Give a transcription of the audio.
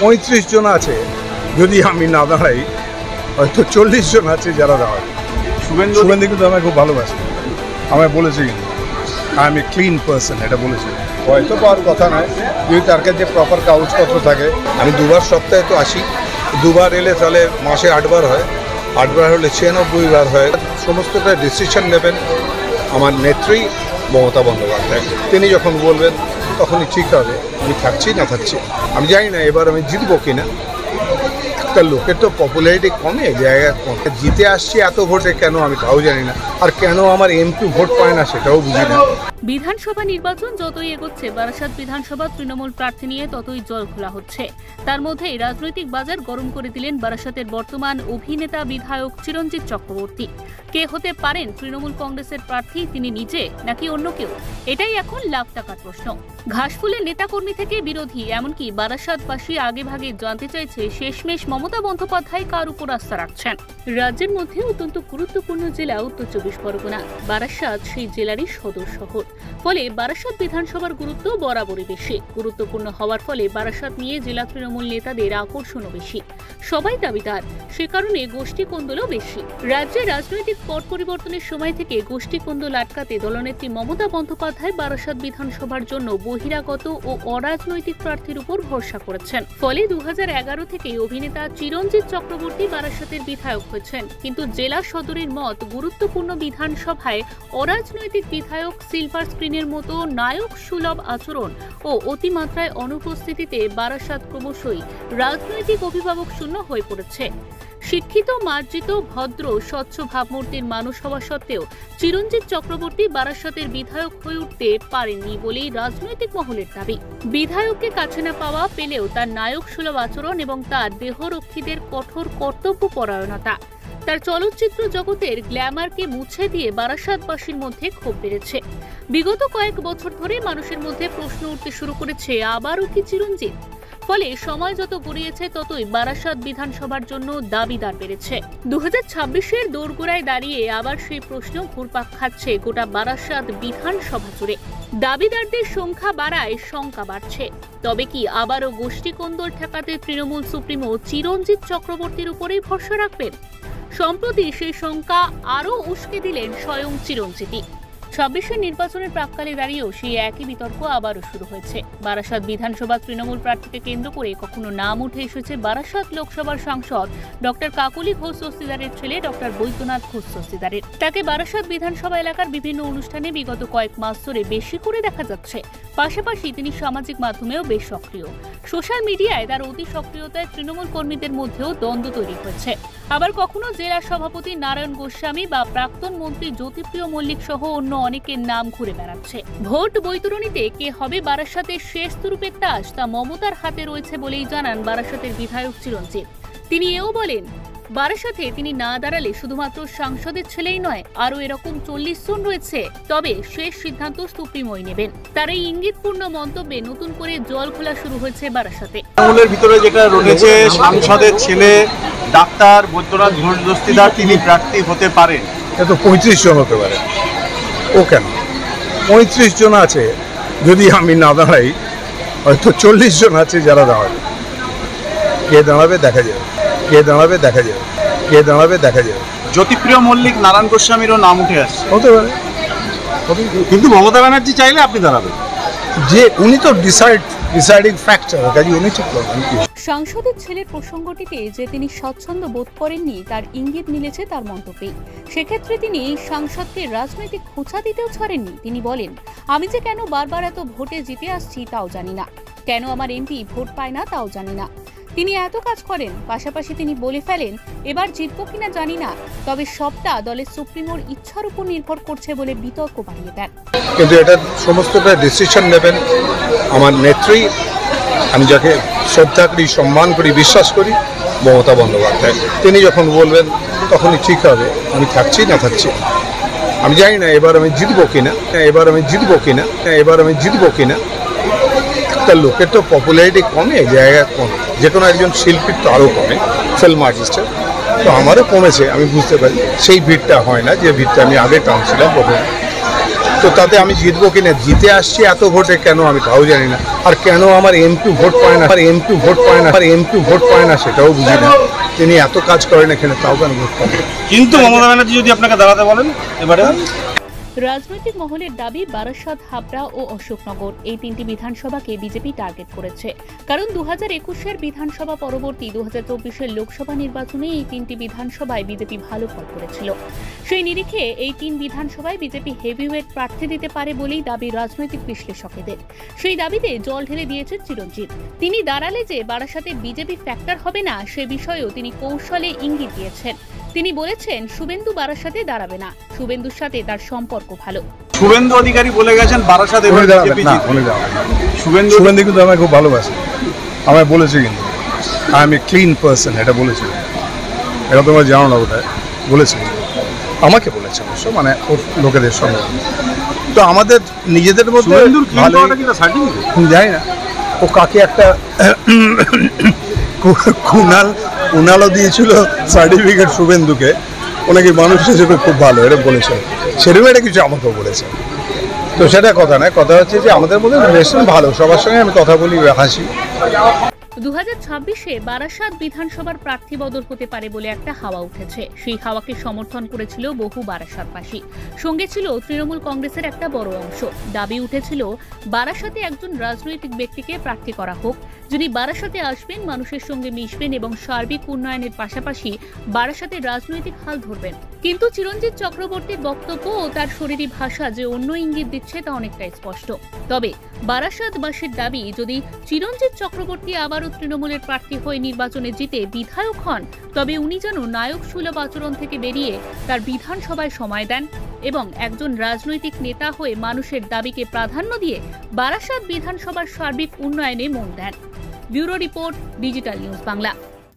35 জন আছে, যদি আমি না দাঁড়াই হয়তো 40 জন আছে যারা দাঁড়ায়। শুভেন্দু কিন্তু আমাকে খুব ভালোবাসে, আমায় বলেছে কিন্তু I M a clean person, এটা বলেছে। হয়তো পাওয়ার কথা নয়, যদি তার কাছে প্রপার কাগজপত্র থাকে। আমি 2 বার সপ্তাহে তো আসি, 2 বার এলে তাহলে মাসে 8 বার হয়, 8 বার হলে 96 বার হয়। সমস্তটা ডিসিশন নেবেন আমার নেত্রী মমতা বন্দ্যোপাধ্যায়। তিনি যখন বলবেন তখনই ঠিক হবে, আমি থাকছি না থাকছি। আমি জানি না এবার আমি জিতবো কিনা, একটা লোকের তো পপুলারিটি কমে, জায়গা কমে। জিতে আসছি এত ভোটে কেন আমি তাও জানি না, আর কেন আমার এমপি ভোট পায় না সেটাও বুঝি না। বিধানসভা নির্বাচন যতই এগোচ্ছে, বারাসাত বিধানসভা তৃণমূল প্রার্থী নিয়ে ততই জল খোলা হচ্ছে। তার মধ্যেই রাজনৈতিক বাজার গরম করে দিলেন বারাসাতের বর্তমান অভিনেতা বিধায়ক চিরঞ্জিত চক্রবর্তী। কে হতে পারেন তৃণমূল কংগ্রেসের প্রার্থী, তিনি নিজে নাকি অন্য কেউ? এটাই এখন লাখ টাকার প্রশ্ন। ঘাসফুলের নেতাকর্মী থেকে বিরোধী, এমনকি বারাসাতবাসী আগেভাগে জানতে চাইছে শেষমেশ মমতা বন্দ্যোপাধ্যায় কার উপর আস্থা রাখছেন। রাজ্যের মধ্যে অত্যন্ত গুরুত্বপূর্ণ জেলা উত্তর 24 পরগনা। বারাসাত সেই জেলারই সদর শহর, ফলে বারাসাত বিধানসভার গুরুত্ব বরাবরই বেশি। গুরুত্বপূর্ণ হওয়ার ফলে বারাসাত নিয়ে জেলা তৃণমূল নেতাদের আকর্ষণও বেশি। সবাই দাবিদার, সে কারণে গোষ্ঠী কোন্দলও বেশি। রাজ্যে রাজনৈতিক পট পরিবর্তনের সময় থেকে গোষ্ঠী কোন্দল আটকাতে দলনেত্রী মমতা বন্দ্যোপাধ্যায় বারাসাত বিধানসভার জন্য বহিরাগত ও অরাজনৈতিক প্রার্থীর উপর ভরসা করেছেন। ফলে 2011 থেকে অভিনেতা চিরঞ্জিত চক্রবর্তী বারাসাতের বিধায়ক হয়েছেন। কিন্তু জেলা সদরের মত গুরুত্বপূর্ণ বিধানসভায় অরাজনৈতিক বিধায়ক সিলভার স্ক্রিনের মতো নায়ক সুলভ আচরণ ও অতিমাত্রায় অনুপস্থিতিতে বারাসাত ক্রমশই রাজনৈতিক অভিভাবক শূন্য হয়ে পড়েছে। শিক্ষিত, মার্জিত, ভদ্র, স্বচ্ছ ভাবমূর্তির মানুষ হওয়া সত্ত্বেও চিরঞ্জিত চক্রবর্তী বারাসাতের বিধায়ক হয়ে উঠতে পারেননি বলেই রাজনৈতিক মহলের দাবি। বিধায়ককে কাছে না পাওয়া পেলেও তার নায়ক সুলভ আচরণ এবং তার দেহরক্ষীদের কঠোর কর্তব্যপরায়ণতা, তার চলচ্চিত্র জগতের গ্ল্যামারকে মুছে দিয়ে বারাসাতবাসীর মধ্যে ক্ষোভ বেড়েছে। বিগত কয়েক বছর ধরে মানুষের মধ্যে প্রশ্ন উঠতে শুরু করেছে, আবারও কি চিরঞ্জিত? ফলে সময় যত গড়িয়েছে ততই বারাসাত বিধানসভার জন্য দাবিদার বেড়েছে। 2026-এর দোরগোড়ায় দাঁড়িয়ে আবার সেই প্রশ্ন ঘুরপাক খাচ্ছে গোটা বারাসাত বিধানসভা জুড়ে। দাবিদারদের সংখ্যা বাড়ায় শঙ্কা বাড়ছে। তবে কি আবারও গোষ্ঠী কোন্দল ঠেকাতে তৃণমূল সুপ্রিমো চিরঞ্জিত চক্রবর্তীর উপরেই ভরসা রাখবেন? সম্প্রতি সেই শঙ্কা আরও উস্কে দিলেন স্বয়ং চিরঞ্জিতই। 26-এর নির্বাচনের প্রাক্কালে দাঁড়িয়েও সেই একই বিতর্ক আবারও শুরু হয়েছে। বারাসাত বিধানসভা তৃণমূল প্রার্থীকে কেন্দ্র করে কখনো নাম উঠে এসেছে বারাসাত লোকসভার সাংসদ ডক্টর কাকলি ঘোষ দস্তিদারের ছেলে ডক্টর বৈদ্যনাথ ঘোষ দস্তিদারের। তাকে বারাসাত বিধানসভা এলাকার বিভিন্ন অনুষ্ঠানে বিগত কয়েক মাস ধরে বেশি করে দেখা যাচ্ছে। পাশাপাশি তিনি সামাজিক মাধ্যমেও বেশ সক্রিয়। সোশ্যাল মিডিয়ায় তার অতি সক্রিয়তায় তৃণমূল কর্মীদের মধ্যেও দ্বন্দ্ব তৈরি হয়েছে। আবার কখনো জেলা সভাপতি নারায়ণ গোস্বামী বা প্রাক্তন মন্ত্রী জ্যোতিপ্রিয় মল্লিক সহ অন্য অনেকের নাম ঘুরে বেড়াচ্ছে। ভোট বৈতরণীতে কে হবে বারাসাতের শেষ তুরুপের তাস, তা মমতার হাতে রয়েছে বলেই জানান বারাসাতের বিধায়ক চিরঞ্জিত। তিনি এও বলেন, বারাসাতে তিনি না দাঁড়ালে শুধুমাত্র সাংসদের ছেলেই নয়, আরও এরকম 40 জন রয়েছে। তবে শেষ সিদ্ধান্ত সুপ্রিমোই নেবেন। তার এই ইঙ্গিতপূর্ণ মন্তব্যে নতুন করে জল খোলা শুরু হয়েছে বারাসাতে। তৃণমূলের ভিতরে যেটা রয়েছে, সাংসদের ছেলে ডাক্তার বৈদ্যনাথ ঘোষ দস্তিদার তিনি প্রার্থী হতে পারেন। এ তো 35 জন হতে পারে, ও কেন? 35 জন আছে, যদি আমি না দাঁড়াই হয়তো 40 জন আছে যারা দাঁড়াবে। কে দাঁড়াবে দেখা যাবে, কে দাঁড়াবে দেখা যাবে, কে দাঁড়াবে দেখা যাবে। জ্যোতিপ্রিয় মল্লিক, নারায়ণ গোস্বামীরও নাম উঠে আসছে। হতে পারে, কিন্তু মমতা ব্যানার্জি চাইলে আপনি দাঁড়াবেন, যে উনি তো ডিসাইডিং ফ্যাক্টর, কাজে উনি ঠিক করবেন। সাংসদের ছেলের প্রসঙ্গটিতে যে তিনি স্বচ্ছন্দ বোধ করেননি তার ইঙ্গিত মিলেছে তার মন্তব্যে। সেক্ষেত্রে তিনি সাংসদকে রাজনৈতিক খোঁচা দিতেও ছাড়েননি। তিনি বলেন, আমি যে কেন বারবার এত ভোটে জিতে আসছি তাও জানি না, কেন আমার এমপি ভোট পায় না তাও জানি না। তিনি এত কাজ করেন, পাশাপাশি তিনি বলে ফেলেন, এবার জিতবো কিনা জানি না, তবে সবটা দলের সুপ্রিমোর ইচ্ছার উপর নির্ভর করছে বলে বিতর্ক বাড়িয়ে দেন। কিন্তু এটা সমস্তটা ডিসিশন নেবেন আমার নেত্রী, আমি যাকে শ্রদ্ধা করি, সম্মান করি, বিশ্বাস করি, মমতা বন্দ্যোপাধ্যায়। তিনি যখন বলবেন তখনই ঠিক হবে, আমি থাকছি না থাকছি। আমি জানি না এবার আমি জিতবো কিনা, এবার আমি জিতবো কিনা, এবার আমি জিতবো কিনা। একটা লোকের তো পপুলারিটি কমে, জায়গা কমে। যে কোনো একজন শিল্পীর তো আরও কমে, ফিল্ম আর্টিস্টের তো আমারও কমেছে, আমি বুঝতে পারি। সেই ভিড়টা হয় না যে ভিড়টা আমি আগে টানছিলাম প্রথমে। তো তাতে আমি জিতবো কিনা, জিতে আসছি এত ভোটে কেন আমি তাও জানি না। আর কেন আমার M2 ভোট পায় না, ভোট পায় না সেটাও বুঝি না। তিনি এত কাজ করেন এখানে, তাও কেন ভোট পান। কিন্তু মমতা ব্যানার্জি যদি আপনাকে দাঁড়াতে বলেন এবারে? রাজনৈতিক মহলের দাবি বারাসাত, হাবড়া ও অশোকনগর এই তিনটি বিধানসভাকে বিজেপি টার্গেট করেছে। কারণ 2021-এর বিধানসভা পরবর্তী 2024-এর লোকসভা নির্বাচনে এই তিনটি বিধানসভায় বিজেপি ভালো ফল করেছিল। সেই নিরিখে এই তিন বিধানসভায় বিজেপি হেভিওয়েট প্রার্থী দিতে পারে বলেই দাবি রাজনৈতিক বিশ্লেষকদের। সেই দাবিতে জল ঢেলে দিয়েছেন চিরঞ্জিত। তিনি দাঁড়ালে যে বারাসাতে বিজেপি ফ্যাক্টর হবে না সে বিষয়েও তিনি কৌশলে ইঙ্গিত দিয়েছেন। তিনি বলেছেন শুভেন্দু বারাসাতে দাঁড়াবে না, শুভেন্দুর সাথে তার সম্পর্ক ভালো। শুভেন্দু অধিকারী বলে গেছেন বারাসাতে শুভেন্দু কিন্তু আমাকে খুব ভালোবাসে, আমায় বলেছে, কিন্তু I M a clean person এটা বলেছে। এটা তোমরা জানো না, ওটা বলেছে, আমাকে বলেছে অবশ্য, মানে ওর লোকেদের সঙ্গে। তো আমাদের নিজেদের মধ্যে জানি না ও কাকে একটা কুনালও দিয়েছিল সার্টিফিকেট শুভেন্দুকে, ওনাকে মানুষ হিসেবে খুব ভালো এটা বলেছে, সেরকম এটা কিছু আমাকেও বলেছে। তো সেটা কথা নয়, কথা হচ্ছে যে আমাদের মধ্যে রিলেশন ভালো, সবার সঙ্গে আমি কথা বলি, হাসি। 2026-এ বারাসাত বিধানসভার প্রার্থী বদল হতে পারে বলে একটা হাওয়া উঠেছে। সেই হাওয়াকে সমর্থন করেছিল বহু বারাসাতবাসী, সঙ্গে ছিল তৃণমূল কংগ্রেসের একটা বড় অংশ। দাবি উঠেছিল বারাসাতে একজন রাজনৈতিক ব্যক্তিকে প্রার্থী করা হোক, যিনি বারাসাতে আসবেন, মানুষের সঙ্গে মিশবেন এবং সার্বিক উন্নয়নের পাশাপাশি বারাসাতের রাজনৈতিক হাল ধরবেন। কিন্তু চিরঞ্জিত চক্রবর্তীর বক্তব্য ও তার শরীরী ভাষা যে অন্য ইঙ্গিত দিচ্ছে তা অনেকটাই স্পষ্ট। তবে বারাসাতবাসীর দাবি, যদি চিরঞ্জিত চক্রবর্তী আবারও তৃণমূলের প্রার্থী হয়ে নির্বাচনে জিতে বিধায়ক হন, তবে উনি যেন নায়ক সুলভ আচরণ থেকে বেরিয়ে তার বিধানসভায় সময় দেন এবং একজন রাজনৈতিক নেতা হয়ে মানুষের দাবিকে প্রাধান্য দিয়ে বারাসাত বিধানসভার সার্বিক উন্নয়নে মন দেন। Bureau report, digital news Bangla.